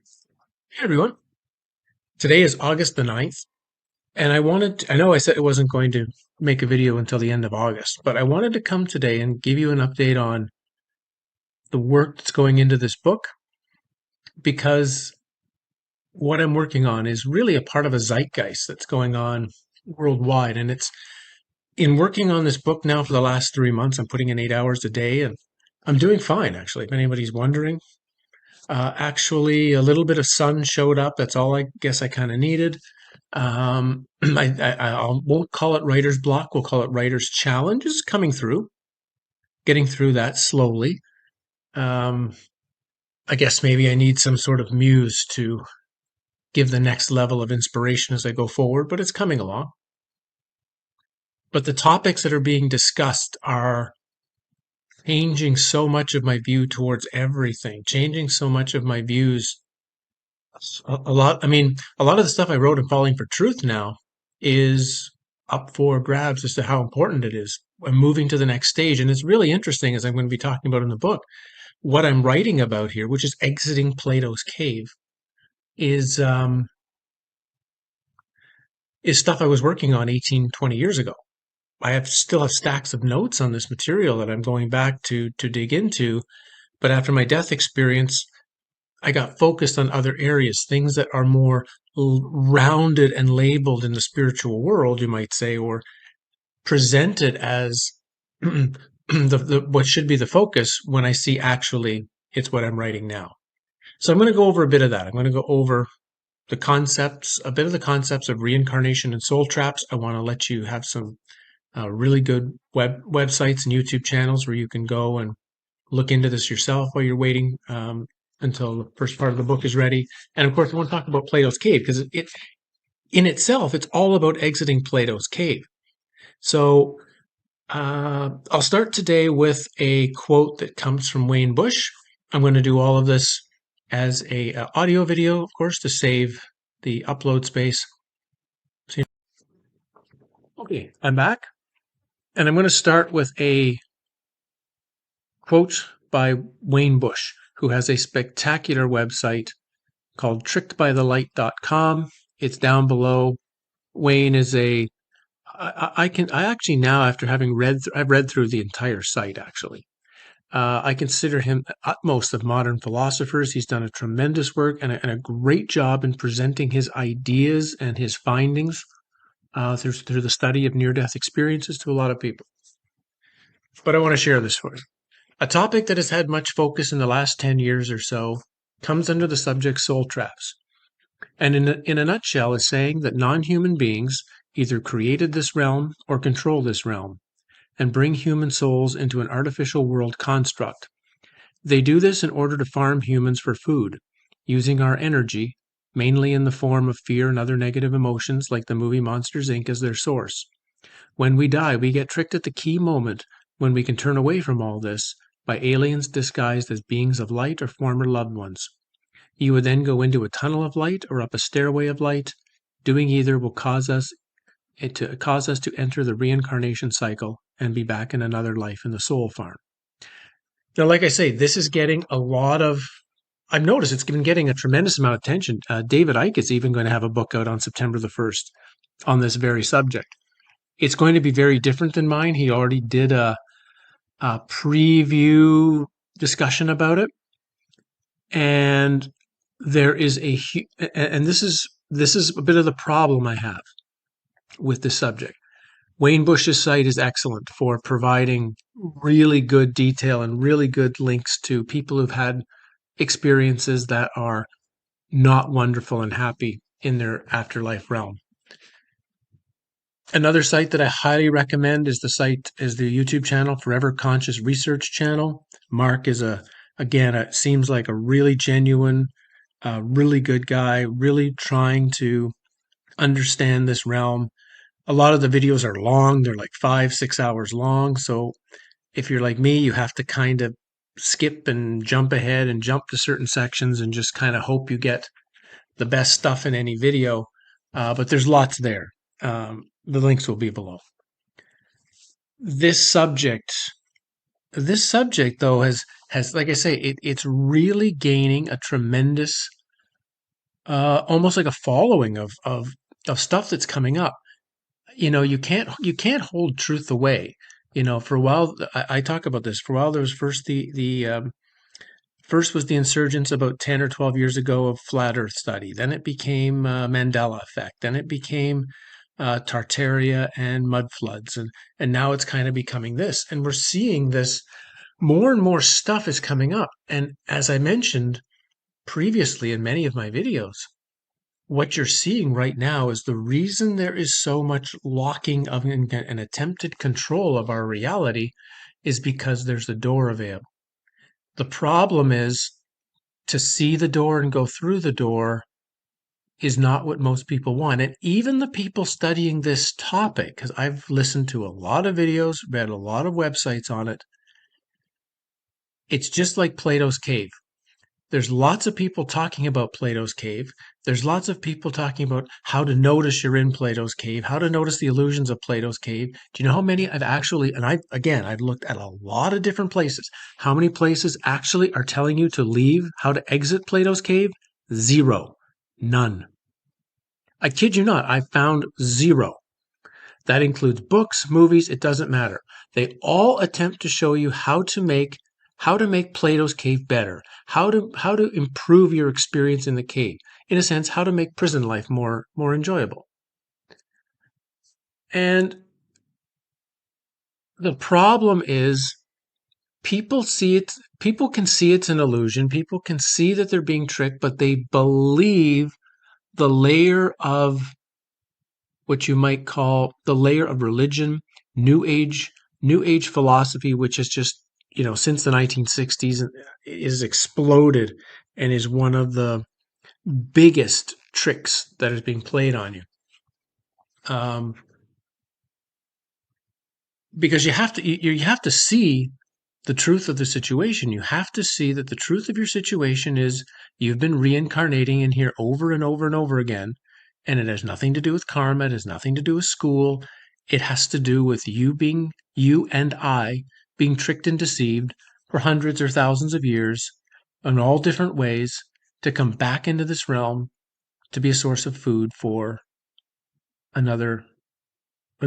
Hey everyone. Today is August the 9th, and I know I said I wasn't going to make a video until the end of August, but I wanted to come today and give you an update on the work that's going into this book because what I'm working on is really a part of a zeitgeist that's going on worldwide. And it's in working on this book now for the last 3 months, I'm putting in 8 hours a day and I'm doing fine, actually, if anybody's wondering. Actually, a little bit of sun showed up. That's all I guess I kind of needed. I won't call it writer's block. We'll call it writer's challenge. It's coming through, getting through that slowly. Um, I guess maybe I need some sort of muse to give the next level of inspiration as I go forward, but it's coming along. But the topics that are being discussed are changing so much of my view towards everything, changing so much of my views. A lot, I mean, a lot of the stuff I wrote in Falling for Truth now is up for grabs as to how important it is. I'm moving to the next stage. And it's really interesting, as I'm going to be talking about in the book. What I'm writing about here, which is exiting Plato's cave, is is stuff I was working on 18, 20 years ago. Still have stacks of notes on this material that I'm going back to dig into. But after my death experience, I got focused on other areas, things that are more rounded and labeled in the spiritual world, you might say, or presented as what should be the focus when I see actually it's what I'm writing now. So I'm going to go over a bit of that. I'm going to go over the concepts, a bit of the concepts of reincarnation and soul traps. I want to let you have some really good websites and YouTube channels where you can go and look into this yourself while you're waiting until the first part of the book is ready. And of course, I want to talk about Plato's cave because it in itself, it's all about exiting Plato's cave. So I'll start today with a quote that comes from Wayne Bush. I'm going to do all of this as a audio video, of course, to save the upload space. Okay, I'm back, and I'm going to start with a quote by Wayne Bush, who has a spectacular website called trickedbythelight.com. It's down below. Wayne is I actually now, after I've read through the entire site actually. I consider him the utmost of modern philosophers. He's done a tremendous work and a great job in presenting his ideas and his findings through the study of near-death experiences to a lot of people. But I want to share this for you. A topic that has had much focus in the last 10 years or so comes under the subject soul traps. And in a nutshell is saying that non-human beings either created this realm or control this realm and bring human souls into an artificial world construct. They do this in order to farm humans for food, using our energy, mainly in the form of fear and other negative emotions like the movie Monsters, Inc. as their source. When we die, we get tricked at the key moment when we can turn away from all this by aliens disguised as beings of light or former loved ones. You would then go into a tunnel of light or up a stairway of light. Doing either will cause us to enter the reincarnation cycle and be back in another life in the soul farm. Now, like I say, this is getting a lot of. I've noticed it's been getting a tremendous amount of attention. David Icke is even going to have a book out on September the 1st on this very subject. It's going to be very different than mine. He already did a preview discussion about it, and there is and this is a bit of the problem I have with this subject. Wayne Bush's site is excellent for providing really good detail and really good links to people who've had experiences that are not wonderful and happy in their afterlife realm. Another site that I highly recommend is the YouTube channel Forever Conscious Research Channel. Mark is it seems like a really genuine, really good guy, really trying to understand this realm. A lot of the videos are long. They're like 5-6 hours long. So if you're like me, you have to kind of skip and jump ahead and jump to certain sections and just kind of hope you get the best stuff in any video. But there's lots there. The links will be below. This subject though has like I say, it's really gaining a tremendous almost like a following of stuff that's coming up. You can't hold truth away. For a while, I talk about this. For a while, there was first was the insurgence about 10 or 12 years ago of flat Earth study. Then it became Mandela effect. Then it became Tartaria and mud floods, and now it's kind of becoming this. And we're seeing this more and more stuff is coming up. And as I mentioned previously in many of my videos, what you're seeing right now is the reason there is so much locking of an attempted control of our reality is because there's a door available. The problem is to see the door and go through the door is not what most people want. And even the people studying this topic, because I've listened to a lot of videos, read a lot of websites on it, it's just like Plato's cave. There's lots of people talking about Plato's cave. There's lots of people talking about how to notice you're in Plato's cave, how to notice the illusions of Plato's cave. Do you know how many I've actually, and I've looked at a lot of different places. How many places actually are telling you to leave, how to exit Plato's cave? Zero. None. I kid you not, I found zero. That includes books, movies, it doesn't matter. They all attempt to show you how to make Plato's cave better, how to improve your experience in the cave. In a sense, how to make prison life more enjoyable. And the problem is people can see it's an illusion, people can see that they're being tricked, but they believe the layer of what you might call the layer of religion, new age philosophy, which is just, since the 1960s is exploded and is one of the biggest tricks that is being played on you. Because you have to see the truth of the situation. You have to see that the truth of your situation is you've been reincarnating in here over and over and over again. And it has nothing to do with karma. It has nothing to do with school. It has to do with you and I being tricked and deceived for hundreds or thousands of years in all different ways to come back into this realm to be a source of food for a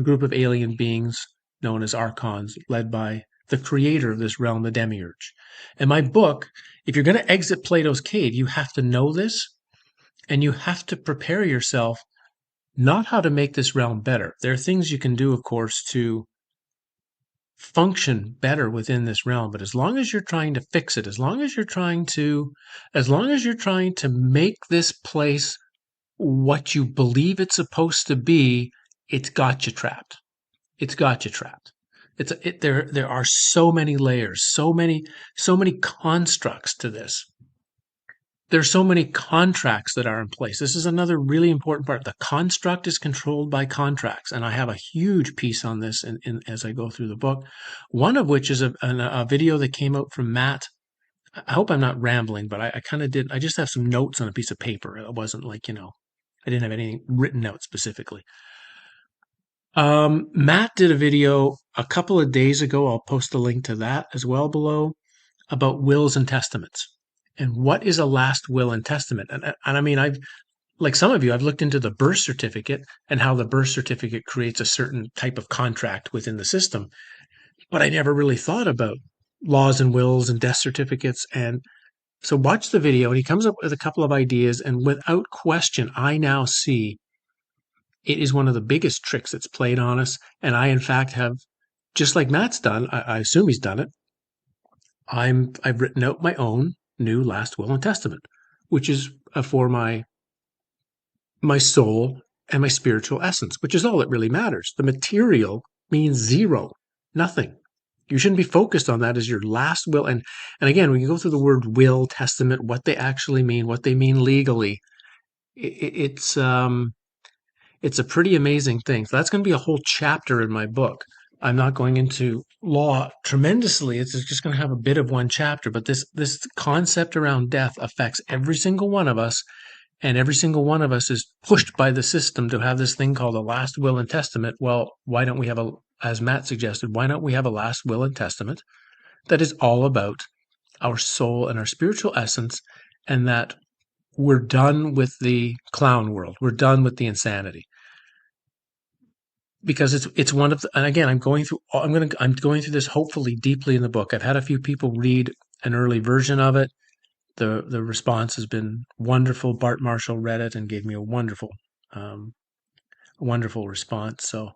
group of alien beings known as archons, led by the creator of this realm, the demiurge. In my book, if you're going to exit Plato's cave, you have to know this, and you have to prepare yourself not how to make this realm better. There are things you can do, of course, to function better within this realm, but as long as you're trying to fix it, as long as you're trying to make this place what you believe it's supposed to be, it's got you trapped. It's got you trapped. There are so many layers, so many constructs to this. There's so many contracts that are in place. This is another really important part. The construct is controlled by contracts, and I have a huge piece on this as I go through the book. One of which is a video that came out from Matt. I hope I'm not rambling, but I kind of did. I just have some notes on a piece of paper. It wasn't like, I didn't have anything written out specifically. Matt did a video a couple of days ago. I'll post a link to that as well below, about wills and testaments. And what is a last will and testament? And I mean, like some of you, I've looked into the birth certificate and how the birth certificate creates a certain type of contract within the system. But I never really thought about laws and wills and death certificates. And so watch the video, and he comes up with a couple of ideas. And without question, I now see it is one of the biggest tricks that's played on us. And I, in fact, have, just like Matt's done, I assume he's done it, I've written out my own new last will and testament, which is for my soul and my spiritual essence, which is all that really matters. The material means zero, nothing. You shouldn't be focused on that as your last will. And again, when you go through the word will, testament, what they actually mean, what they mean legally, it's a pretty amazing thing. So that's going to be a whole chapter in my book. I'm not going into law tremendously. It's just going to have a bit of one chapter, but this concept around death affects every single one of us, and every single one of us is pushed by the system to have this thing called a last will and testament. Well, why don't we have as Matt suggested, why don't we have a last will and testament that is all about our soul and our spiritual essence, and that we're done with the clown world. We're done with the insanity. Because it's one of the, and again, I'm going through this hopefully deeply in the book. I've had a few people read an early version of it. The response has been wonderful. Bart Marshall read it and gave me a um, wonderful response. So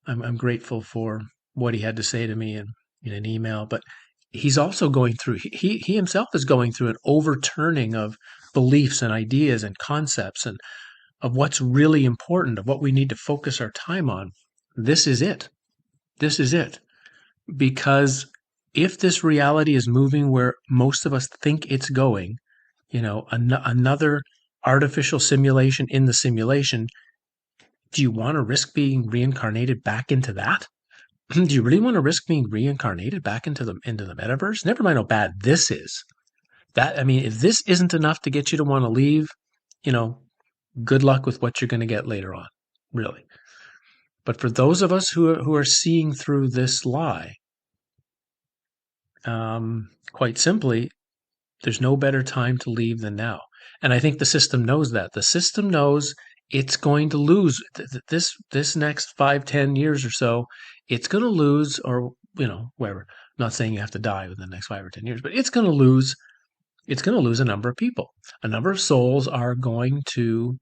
I'm grateful for what he had to say to me in an email. But he's also going through, he himself is going through an overturning of beliefs and ideas and concepts and of what's really important, of what we need to focus our time on. This is it. This is it. Because if this reality is moving where most of us think it's going, another artificial simulation in the simulation, do you want to risk being reincarnated back into that? Do you really want to risk being reincarnated back into the metaverse? Never mind how bad this is. That, I mean, if this isn't enough to get you to want to leave, you know, good luck with what you're going to get later on, really. But for those of us who are seeing through this lie, quite simply, there's no better time to leave than now. And I think the system knows that. The system knows it's going to lose this next 5-10 years or so. It's going to lose, or whatever. I'm not saying you have to die within the next 5 or 10 years, but it's going to lose. It's going to lose a number of people. A number of souls are going to,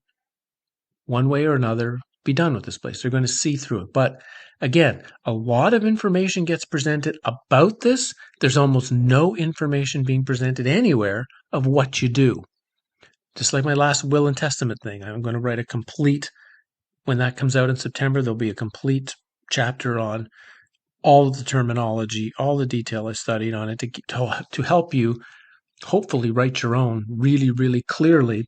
one way or another, be done with this place. They're going to see through it. But again, a lot of information gets presented about this. There's almost no information being presented anywhere of what you do. Just like my last will and testament thing, I'm going to write a complete, when that comes out in September, there'll be a complete chapter on all of the terminology, all the detail I studied on it to help you hopefully write your own really, really clearly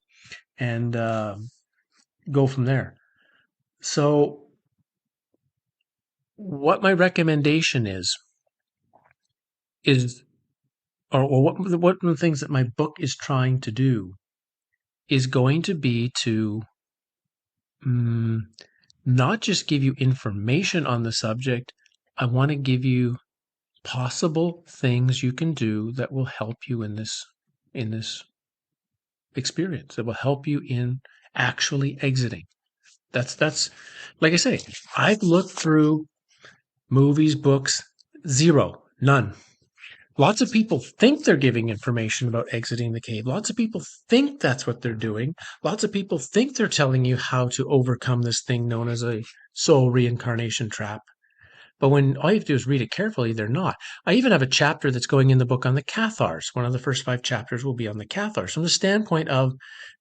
and go from there. So what my recommendation is, or what one of the things that my book is trying to do is going to be to not just give you information on the subject. I want to give you possible things you can do that will help you in this experience, that will help you in actually exiting. That's like I say, I've looked through movies, books, zero, none. Lots of people think they're giving information about exiting the cave. Lots of people think that's what they're doing. Lots of people think they're telling you how to overcome this thing known as a soul reincarnation trap. But when all you have to do is read it carefully, they're not. I even have a chapter that's going in the book on the Cathars. One of the first 5 chapters will be on the Cathars from the standpoint of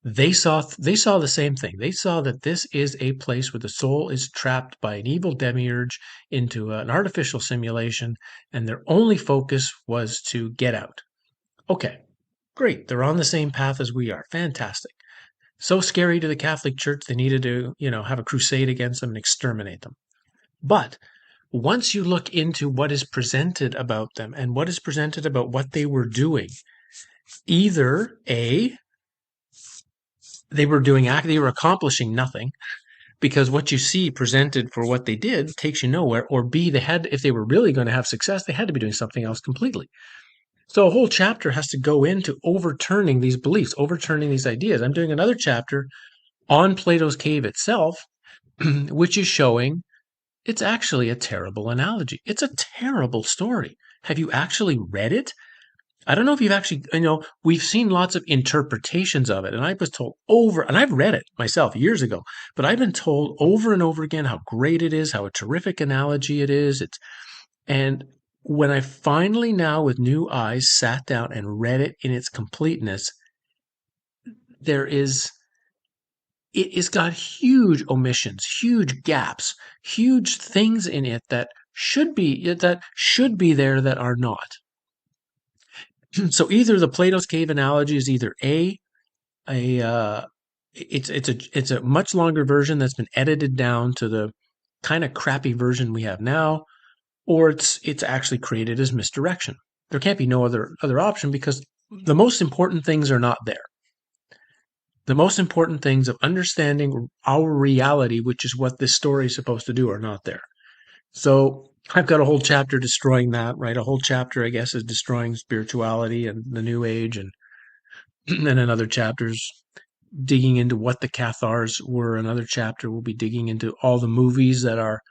they saw the same thing. They saw that this is a place where the soul is trapped by an evil demiurge into an artificial simulation, and their only focus was to get out. Okay, great. They're on the same path as we are. Fantastic. So scary to the Catholic Church, they needed to, have a crusade against them and exterminate them. But once you look into what is presented about them and what is presented about what they were doing, either A, they were accomplishing nothing because what you see presented for what they did takes you nowhere, or B, if they were really going to have success, they had to be doing something else completely. So a whole chapter has to go into overturning these beliefs, overturning these ideas. I'm doing another chapter on Plato's cave itself, which is showing it's actually a terrible analogy. It's a terrible story. Have you actually read it? I don't know if you've actually, we've seen lots of interpretations of it, and I was told and I've read it myself years ago, but I've been told over and over again how great it is, how a terrific analogy it is. And when I finally now with new eyes sat down and read it in its completeness, it's got huge omissions, huge gaps, huge things in it that should be there that are not. So either the Plato's cave analogy is either it's a much longer version that's been edited down to the kind of crappy version we have now, or it's actually created as misdirection. There can't be no other option because the most important things are not there. The most important things of understanding our reality, which is what this story is supposed to do, are not there. So I've got a whole chapter destroying that, right? A whole chapter, I guess, is destroying spirituality and the New Age and and in other chapters, digging into what the Cathars were. Another chapter will be digging into all the movies that are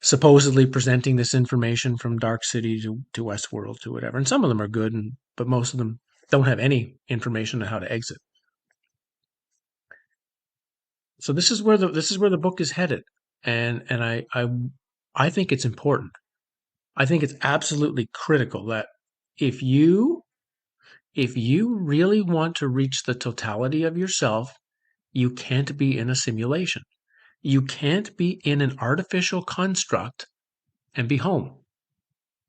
supposedly presenting this information from Dark City to Westworld to whatever. And some of them are good, but most of them don't have any information on how to exit. So this is where the book is headed, and I think it's important. I think it's absolutely critical that if you really want to reach the totality of yourself, you can't be in a simulation. You can't be in an artificial construct and be home.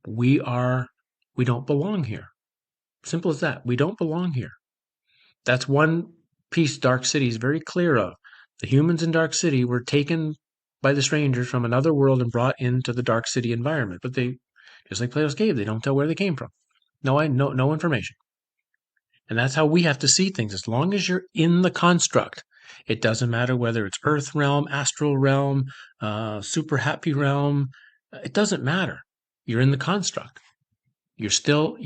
We don't belong here. Simple as that. We don't belong here. That's one piece Dark City is very clear of. The humans in Dark City were taken by the strangers from another world and brought into the Dark City environment. But they, just like Plato's Cave, they don't tell where they came from. No information. And that's how we have to see things. As long as you're in the construct, it doesn't matter whether it's Earth realm, astral realm, super happy realm. It doesn't matter. You're in the construct. You're still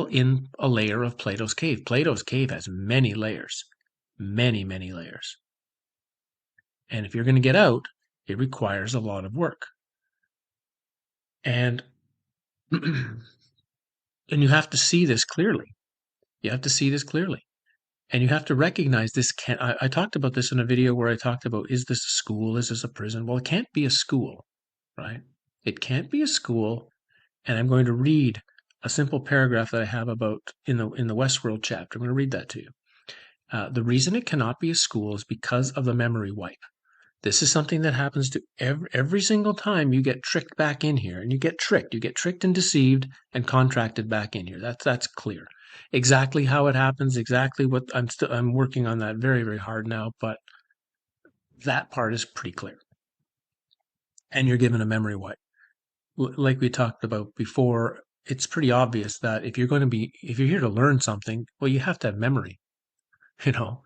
in a layer of Plato's Cave. Plato's Cave has many layers, many layers. And if you're going to get out, it requires a lot of work. And and you have to see this clearly. You have to see this clearly. And you have to recognize this can't. I talked about this in a video where I talked about, is this a school? Is this a prison? Well, it can't be a school, right? It can't be a school. And I'm going to read a simple paragraph that I have about in the Westworld chapter. I'm going to read that to you. The reason it cannot be a school is because of the memory wipe. This is something that happens to every single time you get tricked back in here, and you get tricked and deceived and contracted back in here. That's clear. Exactly how it happens, exactly what I'm working on that very hard now, but that part is pretty clear. And you're given a memory wipe. Like we talked about before, it's pretty obvious that if you're here to learn something, well, you have to have memory. You know,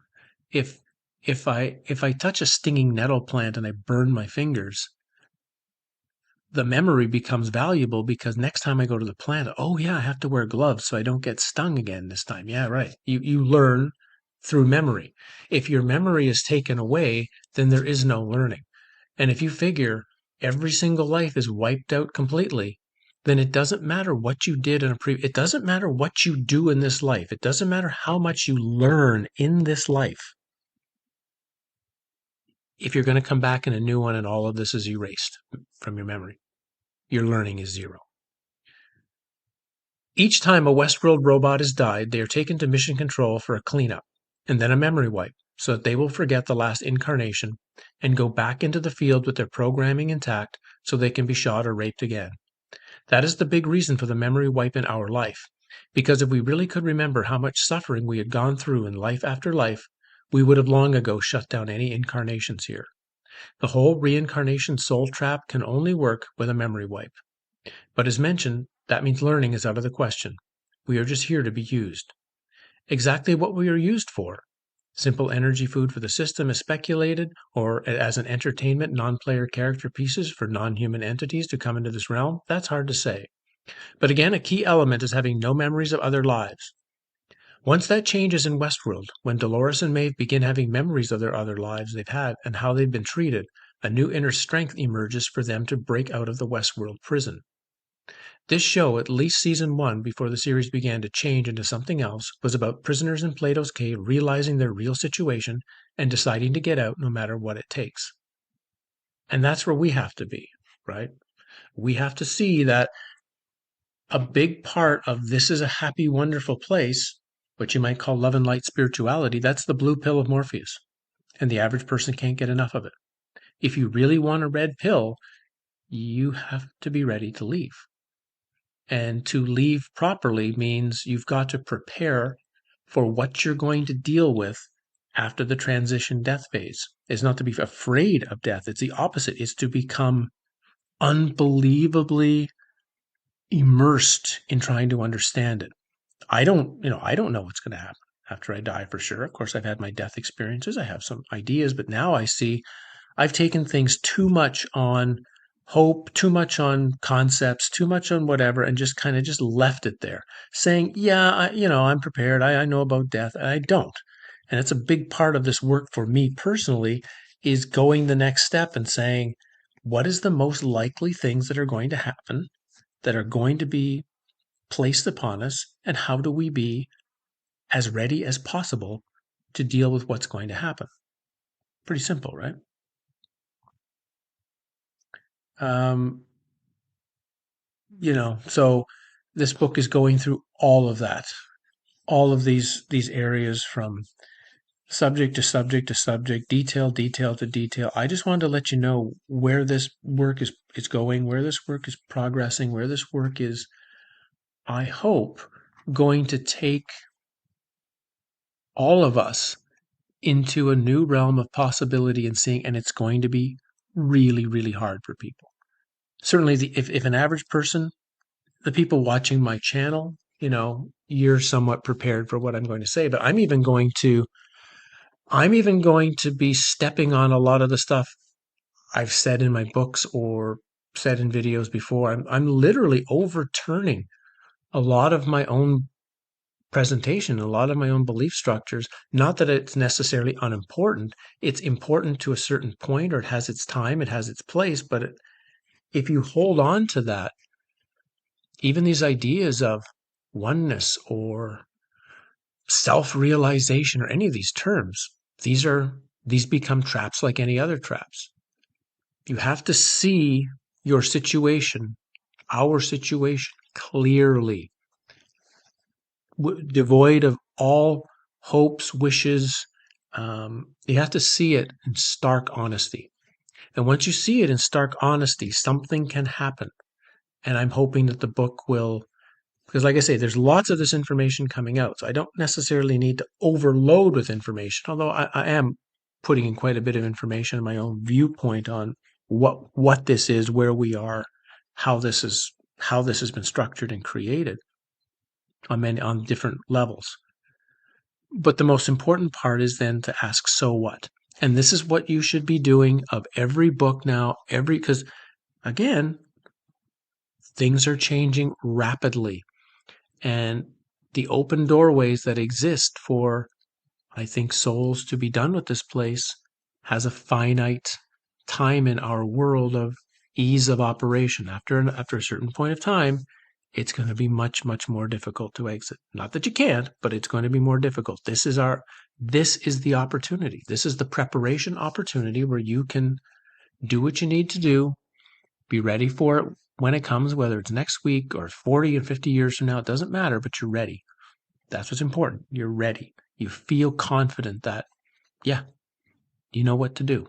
if I touch a stinging nettle plant and I burn my fingers, the memory becomes valuable because next time I go to the plant, oh yeah, I have to wear gloves so I don't get stung again this time. Yeah, right. You learn through memory. If your memory is taken away, then there is no learning. And if you figure every single life is wiped out completely, then it doesn't matter what you did it doesn't matter what you do in this life. It doesn't matter how much you learn in this life. If you're going to come back in a new one and all of this is erased from your memory, your learning is zero. Each time a Westworld robot has died, they are taken to mission control for a cleanup, and then a memory wipe, so that they will forget the last incarnation and go back into the field with their programming intact so they can be shot or raped again. That is the big reason for the memory wipe in our life, because if we really could remember how much suffering we had gone through in life after life, we would have long ago shut down any incarnations here. The whole reincarnation soul trap can only work with a memory wipe. But as mentioned, that means learning is out of the question. We are just here to be used. Exactly what we are used for. Simple energy food for the system is speculated, or as an entertainment non-player character pieces for non-human entities to come into this realm, that's hard to say. But again, a key element is having no memories of other lives. Once that changes in Westworld, when Dolores and Maeve begin having memories of their other lives they've had and how they've been treated, a new inner strength emerges for them to break out of the Westworld prison. This show, at least season 1, before the series began to change into something else, was about prisoners in Plato's Cave realizing their real situation and deciding to get out no matter what it takes. And that's where we have to be, right? We have to see that a big part of this is a happy, wonderful place, what you might call love and light spirituality, that's the blue pill of Morpheus. And the average person can't get enough of it. If you really want a red pill, you have to be ready to leave. And to leave properly means you've got to prepare for what you're going to deal with after the transition death phase. It's not to be afraid of death. It's the opposite. It's to become unbelievably immersed in trying to understand it. I don't know what's going to happen after I die for sure. Of course, I've had my death experiences. I have some ideas, but now I see I've taken things too much on hope, too much on concepts, too much on whatever, and just kind of just left it there, saying, "Yeah, I'm prepared. I know about death." And I don't, and it's a big part of this work for me personally is going the next step and saying, "What is the most likely things that are going to happen, that are going to be placed upon us, and how do we be as ready as possible to deal with what's going to happen?" Pretty simple, right? Um, so this book is going through all of that, all of these areas from subject to subject to subject, detail to detail. I just wanted to let you know where this work is going, where this work is progressing, where this work is, I hope, going to take all of us into a new realm of possibility and seeing, and it's going to be really, really hard for people. Certainly, if an average person, the people watching my channel, you're somewhat prepared for what I'm going to say, but I'm even going to be stepping on a lot of the stuff I've said in my books or said in videos before. I'm literally overturning a lot of my own presentation, a lot of my own belief structures. Not that it's necessarily unimportant. It's important to a certain point, or it has its time, it has its place. But if you hold on to that, even these ideas of oneness or self-realization or any of these terms, these become traps like any other traps. You have to see your situation, our situation, clearly, devoid of all hopes, wishes. You have to see it in stark honesty. And once you see it in stark honesty, something can happen. And I'm hoping that the book will, because like I say, there's lots of this information coming out. So I don't necessarily need to overload with information, although I am putting in quite a bit of information, my own viewpoint on what this is, where we are, how this has been structured and created on different levels. But the most important part is then to ask, so what? And this is what you should be doing of every book now, because again, things are changing rapidly. And the open doorways that exist for, I think, souls to be done with this place has a finite time in our world of ease of operation. After a certain point of time, it's going to be much, much more difficult to exit. Not that you can't, but it's going to be more difficult. This is the opportunity. This is the preparation opportunity where you can do what you need to do, be ready for it when it comes, whether it's next week or 40 and 50 years from now. It doesn't matter, but you're ready. That's what's important. You're ready. You feel confident that, yeah, you know what to do.